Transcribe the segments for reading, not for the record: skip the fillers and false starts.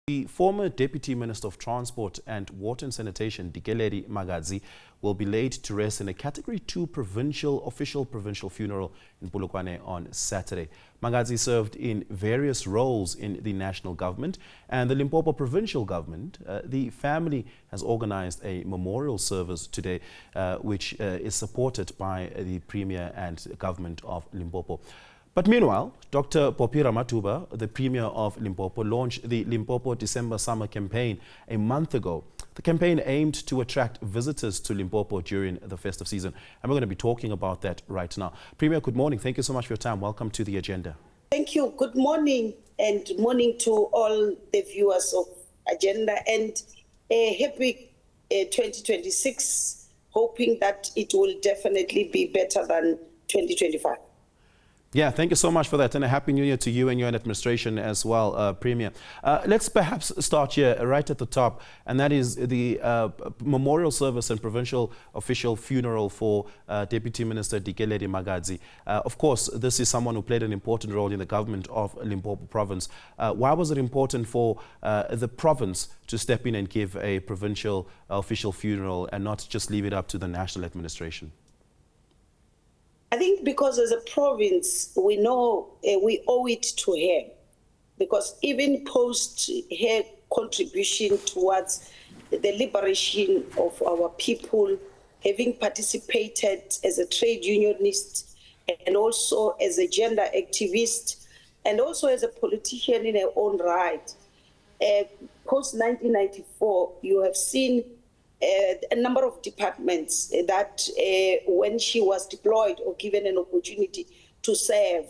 The former Deputy Minister of Transport and Water and Sanitation, Dikeledi Magadzi, will be laid to rest in a Category 2 official provincial funeral in Polokwane on Saturday. Magadzi served in various roles in the national government and the Limpopo provincial government. The family has organized a memorial service today, which is supported by the Premier and government of Limpopo. But meanwhile, Dr Phophi Ramathuba, the Premier of Limpopo, launched the Limpopo Dizemba Summer Campaign a month ago. The campaign aimed to attract visitors to Limpopo during the festive season. And we're going to be talking about that right now. Premier, good morning. Thank you so much for your time. Welcome to the agenda. Thank you. Good morning, and morning to all the viewers of Agenda, and a happy 2026, hoping that it will definitely be better than 2025. Yeah, thank you so much for that, and a Happy New Year to you and your administration as well, Premier. Let's perhaps start here right at the top, and that is the memorial service and provincial official funeral for Deputy Minister Dikeledi Magadzi. Of course, this is someone who played an important role in the government of Limpopo province. Why was it important for the province to step in and give a provincial official funeral and not just leave it up to the national administration? I think because as a province, we know we owe it to her, because even post her contribution towards the liberation of our people, having participated as a trade unionist and also as a gender activist and also as a politician in her own right, post 1994, you have seen a number of departments that when she was deployed or given an opportunity to serve,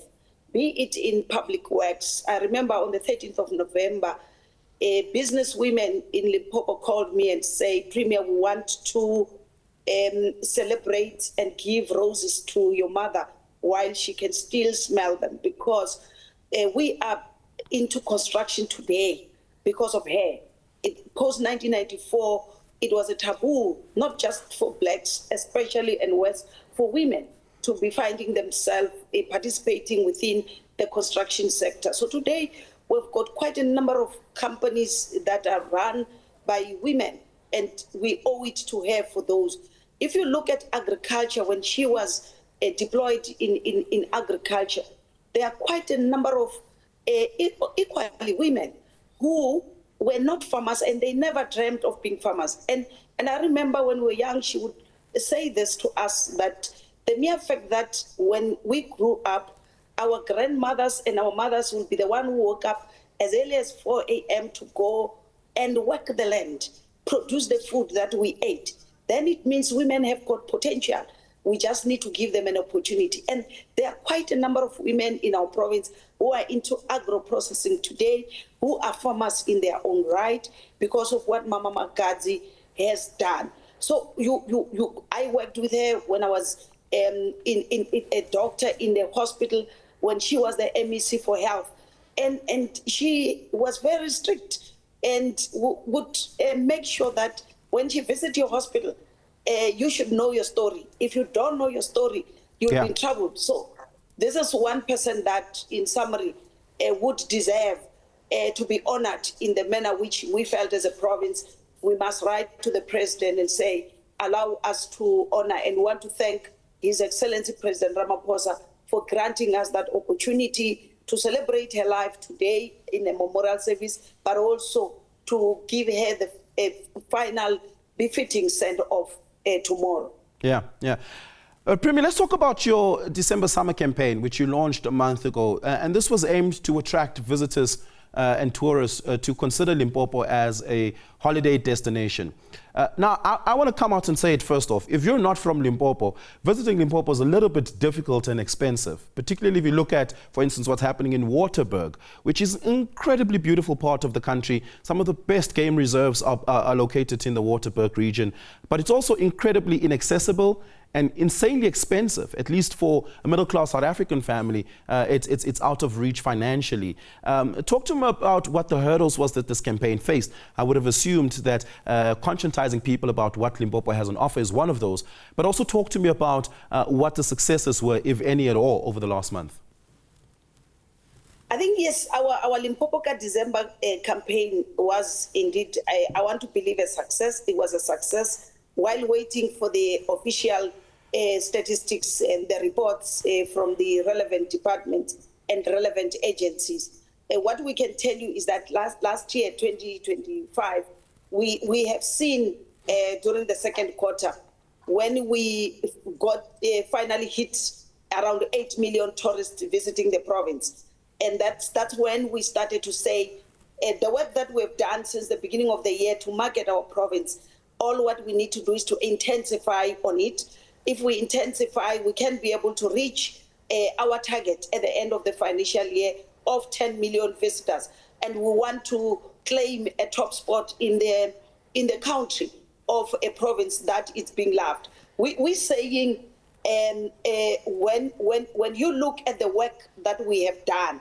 be it in public works. I remember on the 13th of November, businesswomen in Limpopo called me and said, Premier, we want to celebrate and give roses to your mother while she can still smell them, because we are into construction today because of her. Post 1994, it was a taboo, not just for blacks, especially and worse for women, to be finding themselves participating within the construction sector. So today, we've got quite a number of companies that are run by women, and we owe it to her for those. If you look at agriculture, when she was deployed in agriculture, there are quite a number of equally women who were not farmers, and they never dreamt of being farmers. And I remember when we were young, she would say this to us, that the mere fact that when we grew up, our grandmothers and our mothers would be the one who woke up as early as 4 a.m. to go and work the land, produce the food that we ate. Then it means women have got potential. We just need to give them an opportunity. And there are quite a number of women in our province who are into agro-processing today, who are farmers in their own right because of what Mama Magadzi has done. So I worked with her when I was a doctor in the hospital, when she was the MEC for health. And she was very strict and would make sure that when she visits your hospital, you should know your story. If you don't know your story, you'll be in trouble. So this is one person that, in summary, would deserve to be honored in the manner which we felt as a province. We must write to the president and say, allow us to honor, and want to thank His Excellency President Ramaphosa for granting us that opportunity to celebrate her life today in a memorial service, but also to give her the final befitting send-off tomorrow. Yeah. Premier, let's talk about your Dizemba Summer Campaign, which you launched a month ago. And this was aimed to attract visitors and tourists to consider Limpopo as a holiday destination. Now, I want to come out and say it first off. If you're not from Limpopo, visiting Limpopo is a little bit difficult and expensive, particularly if you look at, for instance, what's happening in Waterberg, which is an incredibly beautiful part of the country. Some of the best game reserves are located in the Waterberg region, but it's also incredibly inaccessible and insanely expensive, at least for a middle-class South African family. It's out of reach financially. Talk to me about what the hurdles was that this campaign faced. I would have assumed that conscientizing people about what Limpopo has on offer is one of those, but also talk to me about what the successes were, if any at all, over the last month. I think, yes, our Limpopo Dizemba campaign was indeed, I want to believe, a success. It was a success while waiting for the official statistics and the reports from the relevant departments and relevant agencies. What we can tell you is that last year, 2025, we have seen during the second quarter, when we got finally hit around 8 million tourists visiting the province. And that's when we started to say the work that we've done since the beginning of the year to market our province, all what we need to do is to intensify on it. If we intensify, we can be able to reach our target at the end of the financial year of 10 million visitors. And we want to claim a top spot in the country of a province that is being loved. We're saying when you look at the work that we have done,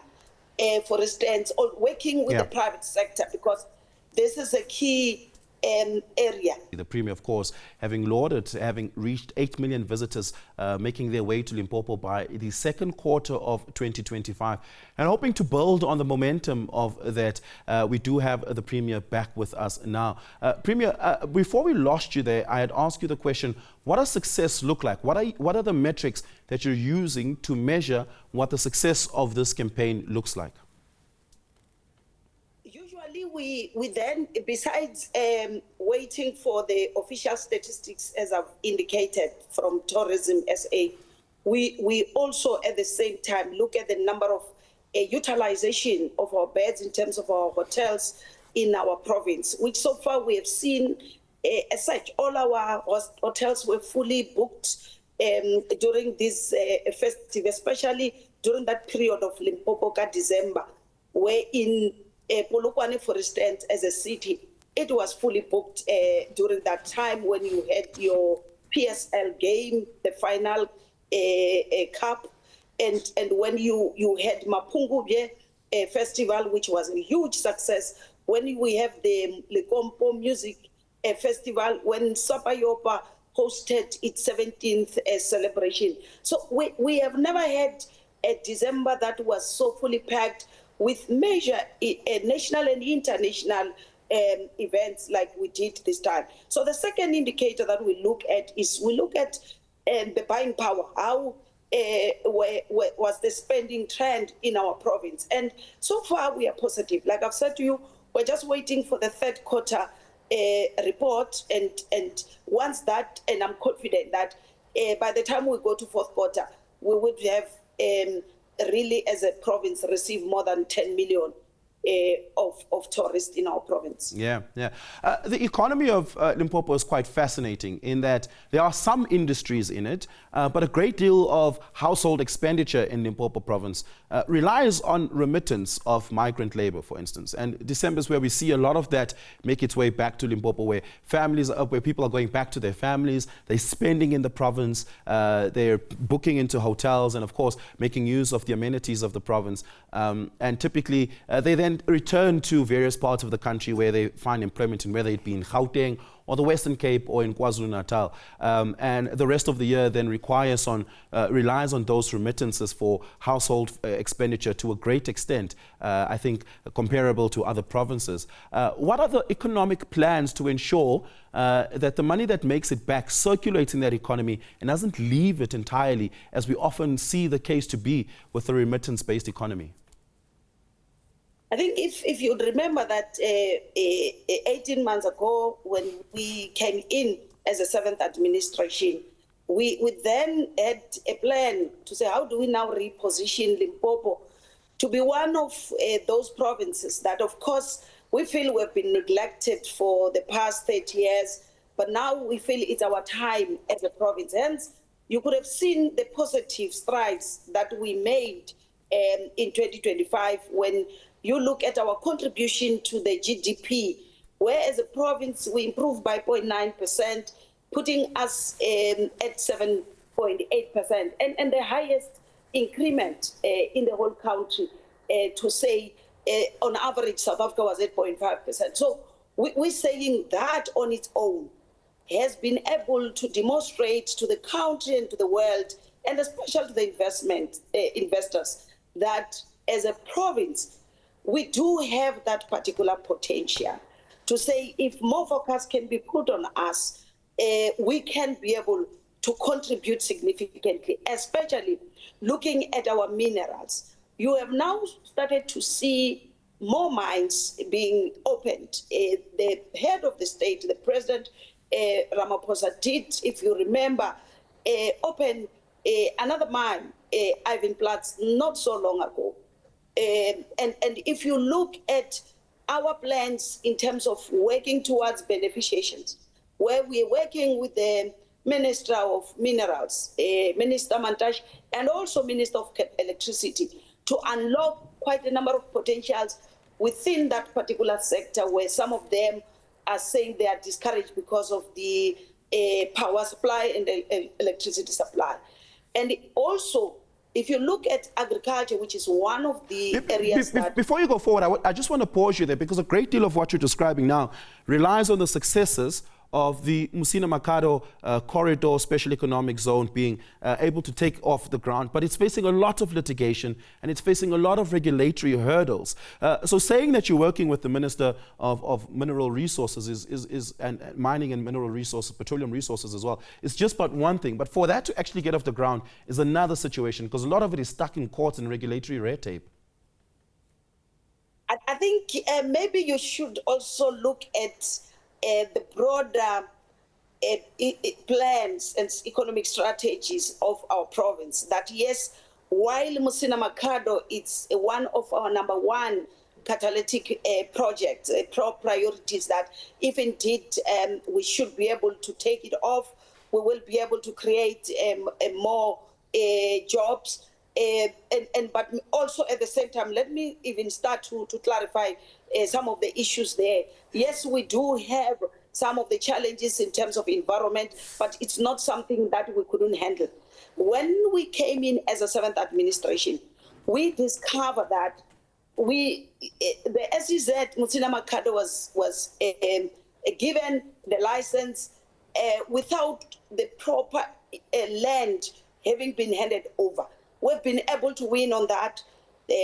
for instance, on working with the private sector, because this is a key area. The Premier, of course, having lauded having reached 8 million visitors making their way to Limpopo by the second quarter of 2025. And hoping to build on the momentum of that, we do have the Premier back with us now. Premier, before we lost you there, I had asked you the question, what does success look like? What are the metrics that you're using to measure what the success of this campaign looks like? We then, besides waiting for the official statistics, as I've indicated, from Tourism SA, we also at the same time look at the number of utilization of our beds in terms of our hotels in our province, which so far we have seen as such. All our hotels were fully booked during this festive, especially during that period of Limpopo Dizemba, where in Polokwane, for instance, as a city, it was fully booked during that time when you had your PSL game, the final cup, and when you had Mapungubye festival, which was a huge success, when we have the Limpopo Music Festival, when Sapayopa hosted its 17th celebration. So we have never had a December that was so fully packed with major national and international events like we did this time. So the second indicator that we look at is we look at the buying power. How was the spending trend in our province? And so far we are positive. Like I've said to you, we're just waiting for the third quarter report, and once that, and I'm confident that by the time we go to fourth quarter, we would have really, as a province, receive more than 10 million of tourists in our province. Yeah. The economy of Limpopo is quite fascinating in that there are some industries in it, but a great deal of household expenditure in Limpopo province relies on remittance of migrant labor, for instance. And December is where we see a lot of that make its way back to Limpopo, where people are going back to their families, they're spending in the province, they're booking into hotels, and of course making use of the amenities of the province. And typically they then return to various parts of the country where they find employment, in whether it be in Gauteng or the Western Cape or in KwaZulu-Natal. And the rest of the year then relies on those remittances for household expenditure to a great extent, I think comparable to other provinces. What are the economic plans to ensure that the money that makes it back circulates in that economy and doesn't leave it entirely, as we often see the case to be with the remittance-based economy? I think if you remember that 18 months ago, when we came in as a seventh administration, we then had a plan to say, how do we now reposition Limpopo to be one of those provinces that, of course, we feel we've been neglected for the past 30 years, but now we feel it's our time as a province. Hence, you could have seen the positive strides that we made in 2025 when you look at our contribution to the GDP, where as a province we improved by 0.9%, putting us at 7.8%, and the highest increment in the whole country, to say on average South Africa was 8.5%. So we're saying that on its own has been able to demonstrate to the country and to the world, and especially to the investors, that as a province, we do have that particular potential to say if more focus can be put on us, we can be able to contribute significantly, especially looking at our minerals. You have now started to see more mines being opened. The head of the state, the president, Ramaphosa, did, if you remember, open another mine, Ivan Platz, not so long ago. And if you look at our plans in terms of working towards beneficiations, where we're working with the Minister of Minerals, Minister Mantash, and also Minister of Electricity to unlock quite a number of potentials within that particular sector, where some of them are saying they are discouraged because of the power supply and the electricity supply. And also, if you look at agriculture, which is one of the areas that... Before you go forward, I just want to pause you there, because a great deal of what you're describing now relies on the successes of the Musina-Makhado corridor special economic zone being able to take off the ground, but it's facing a lot of litigation and it's facing a lot of regulatory hurdles. So saying that you're working with the Minister of Mineral Resources and mining and mineral resources, petroleum resources as well, is just but one thing. But for that to actually get off the ground is another situation, because a lot of it is stuck in courts and regulatory red tape. I think maybe you should also look at the broader plans and economic strategies of our province. That yes, while Musina-Makhado is one of our #1 catalytic projects, priorities, that if indeed we should be able to take it off, we will be able to create more jobs. But also at the same time, let me even start to clarify some of the issues there. Yes, we do have some of the challenges in terms of environment, but it's not something that we couldn't handle. When we came in as a 7th administration, we discovered that the SEZ Musina-Makhado was given the license without the proper land having been handed over. We've been able to win on that,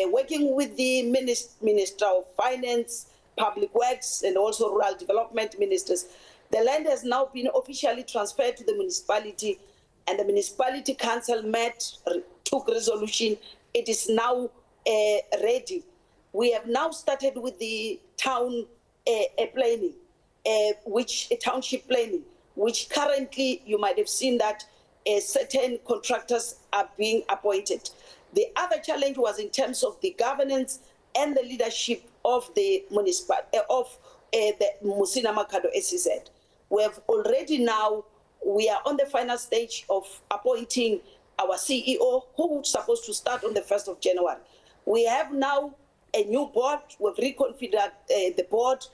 working with the Minister of Finance, Public Works, and also Rural Development Ministers. The land has now been officially transferred to the municipality, and the municipality council met, took resolution. It is now ready. We have now started with the town planning, township planning, which currently you might have seen that certain contractors are being appointed. The other challenge was in terms of the governance and the leadership of the the Musina-Makhado SEZ. We have already now, we are on the final stage of appointing our CEO, who is supposed to start on the 1st of January. We have now a new board. We've reconfigured the board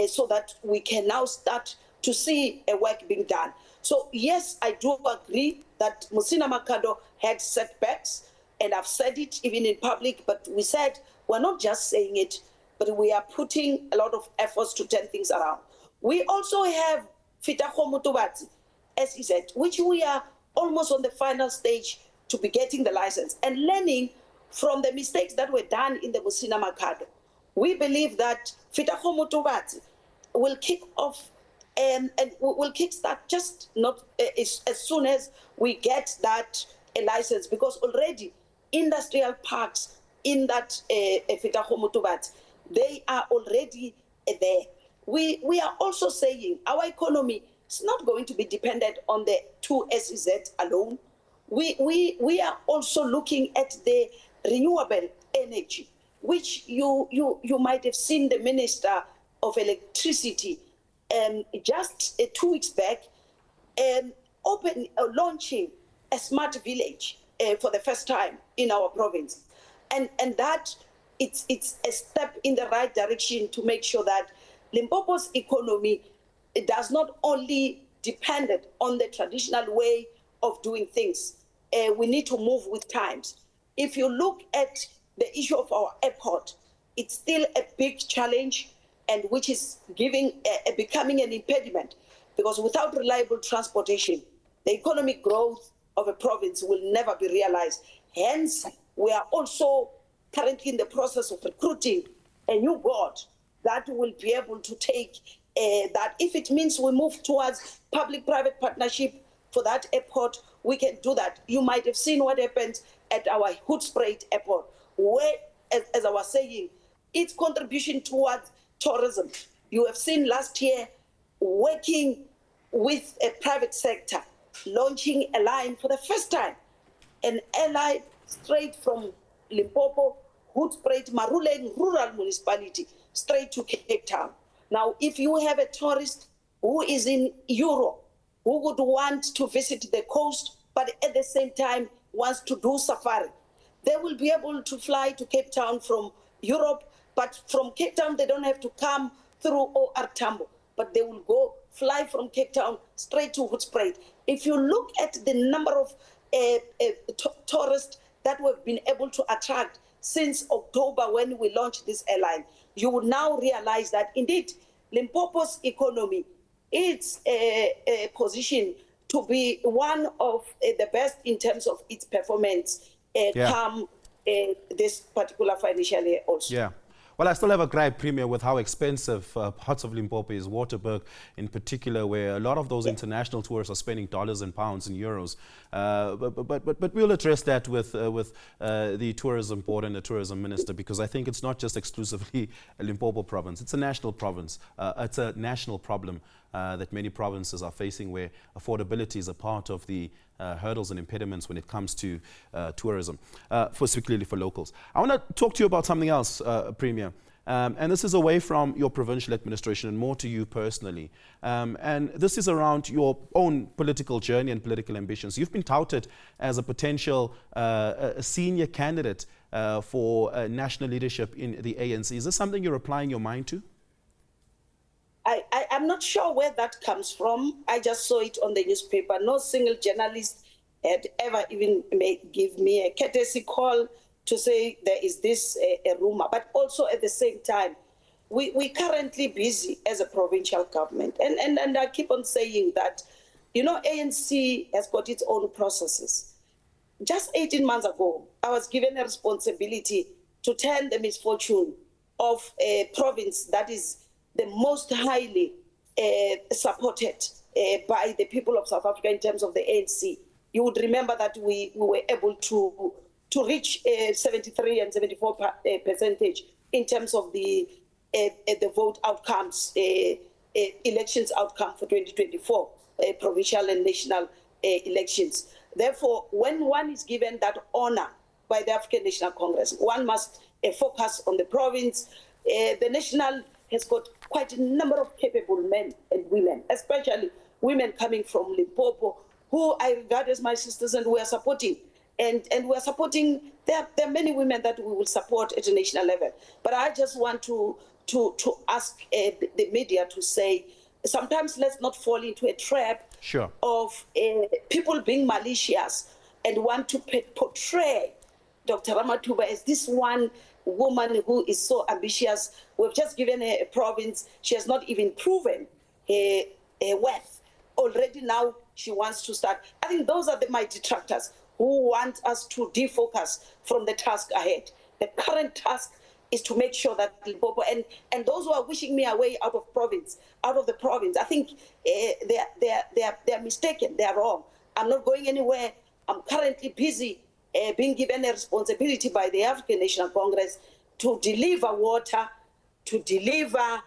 so that we can now start to see a work being done. So yes, I do agree that Musina-Makhado had setbacks, and I've said it even in public, but we said we're not just saying it, but we are putting a lot of efforts to turn things around. We also have Fitaho SEZ, which we are almost on the final stage to be getting the license and learning from the mistakes that were done in the Musina-Makhado. We believe that Fitaho will kick off and we'll kickstart just not as soon as we get that license, because already industrial parks in that Fitaho, they are already there. We are also saying our economy is not going to be dependent on the 2 SEZ alone. We are also looking at the renewable energy, which you might have seen the Minister of Electricity just 2 weeks back launching a smart village for the first time in our province, and that it's a step in the right direction to make sure that Limpopo's economy does not only depend on the traditional way of doing things. We need to move with times. If you look at the issue of our airport, it's still a big challenge, and which is becoming an impediment, because without reliable transportation, the economic growth of a province will never be realized. Hence, we are also currently in the process of recruiting a new board that will be able to take that. If it means we move towards public-private partnership for that airport, we can do that. You might have seen what happened at our Hoedspruit airport, where, as I was saying, its contribution towards tourism. You have seen last year working with a private sector, launching a line for the first time, an airline straight from Limpopo, Hoedspruit, Maruleng rural municipality, straight to Cape Town. Now, if you have a tourist who is in Europe, who would want to visit the coast, but at the same time wants to do safari, they will be able to fly to Cape Town from Europe, but from Cape Town, they don't have to come through OR Tambo, but they will fly from Cape Town straight to Hoedspruit. If you look at the number of tourists that we've been able to attract since October when we launched this airline, you will now realize that indeed Limpopo's economy is positioned to be one of the best in terms of its performance come this particular financial year also. Yeah. Well, I still have a gripe, Premier, with how expensive parts of Limpopo is. Waterberg, in particular, where a lot of those international tourists are spending dollars and pounds and euros. But we'll address that with the tourism board and the tourism minister, because I think it's not just exclusively a Limpopo province. It's a national province. It's a national problem that many provinces are facing, where affordability is a part of the hurdles and impediments when it comes to tourism, particularly for locals. I want to talk to you about something else, Premier, and this is away from your provincial administration and more to you personally. And this is around your own political journey and political ambitions. You've been touted as a potential senior candidate for national leadership in the ANC. Is this something you're applying your mind to? I'm not sure where that comes from. I just saw it on the newspaper. No single journalist had ever even give me a courtesy call to say there is this a rumor. But also at the same time, we're currently busy as a provincial government. And I keep on saying that, you know, ANC has got its own processes. Just 18 months ago, I was given a responsibility to turn the misfortune of a province that is the most highly supported by the people of South Africa in terms of the ANC. You would remember that we were able to reach 73 and 74 percentage in terms of the vote outcomes, elections outcome for 2024, provincial and national elections. Therefore, when one is given that honor by the African National Congress, one must focus on the province. The national has got quite a number of capable men and women, especially women coming from Limpopo, who I regard as my sisters, and we are supporting. And we are supporting, there are many women that we will support at a national level. But I just want to ask the media to say, sometimes let's not fall into a trap of people being malicious and want to portray Dr. Ramathuba as this one woman who is so ambitious. We've just given her a province. She has not even proven her worth. Already now she wants to start. I think those are my detractors who want us to defocus from the task ahead. The current task is to make sure that Limpopo and those who are wishing me away out of the province, I think they're mistaken. They're wrong. I'm not going anywhere. I'm currently busy being given a responsibility by the African National Congress to deliver water, to deliver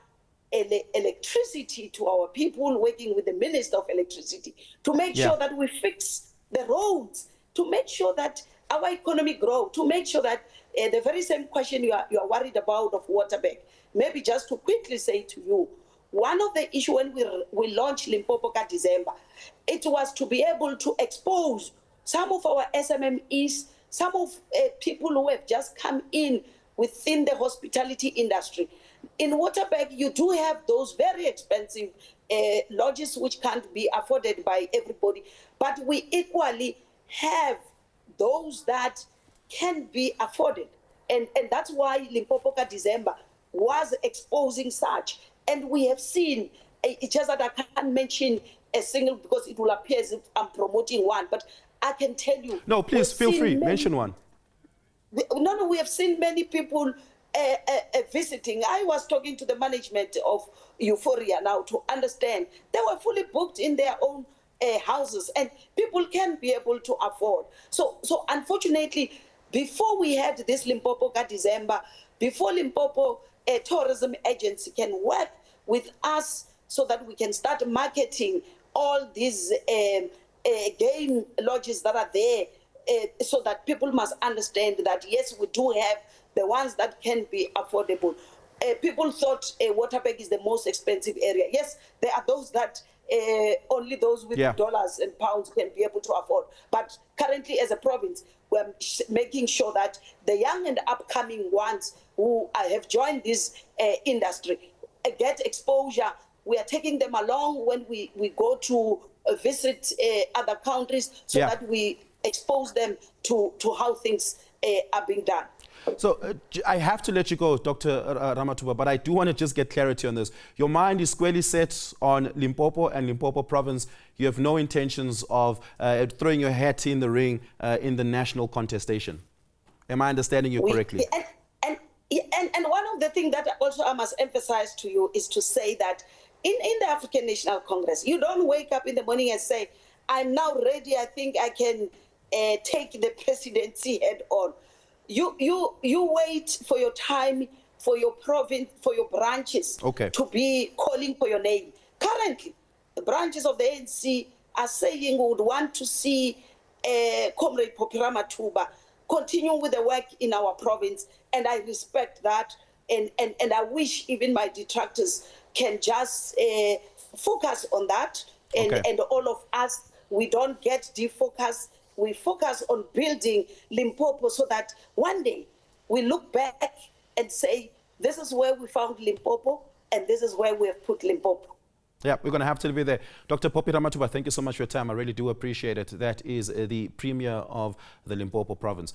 electricity to our people, working with the Minister of Electricity, to make sure that we fix the roads, to make sure that our economy grows, to make sure that the very same question you are worried about of Waterberg. Maybe just to quickly say to you, one of the issues when we launched Limpopo Dizemba, it was to be able to expose some of our SMMEs, some of people who have just come in within the hospitality industry. In Waterberg, you do have those very expensive lodges which can't be afforded by everybody, but we equally have those that can be afforded. And that's why Limpopo Dizemba was exposing such. And we have seen, it's just that I can't mention a single because it will appear as if I'm promoting one, but I can tell you. No, please feel free. Mention one. No, we have seen many people visiting. I was talking to the management of Euphoria now to understand they were fully booked in their own houses, and people can be able to afford. So unfortunately, before we had this Limpopo Dizemba, before Limpopo Tourism Agency can work with us so that we can start marketing all these game lodges that are there, so that people must understand that yes, we do have the ones that can be affordable. People thought Waterberg is the most expensive area. Yes, there are those that only those with dollars and pounds can be able to afford. But currently, as a province, we're making sure that the young and upcoming ones who have joined this industry get exposure. We are taking them along when we go to visit other countries, so that we expose them to how things are being done. So I have to let you go, Dr. Ramathuba, but I do want to just get clarity on this. Your mind is squarely set on Limpopo and Limpopo province. You have no intentions of throwing your hat in the ring in the national contestation. Am I understanding you correctly? And one of the things that also I must emphasize to you is to say that in the African National Congress, you don't wake up in the morning and say, I'm now ready, I think I can take the presidency head on. You wait for your time, for your province, for your branches to be calling for your name. Currently, the branches of the ANC are saying we would want to see Comrade Phophi Ramathuba continue with the work in our province, and I respect that, and I wish even my detractors can just focus on that, and all of us, we don't get defocused. We focus on building Limpopo so that one day we look back and say, this is where we found Limpopo, and this is where we have put Limpopo. Yeah, we're going to have to leave it there. Dr. Phophi Ramathuba, thank you so much for your time. I really do appreciate it. That is the Premier of the Limpopo province.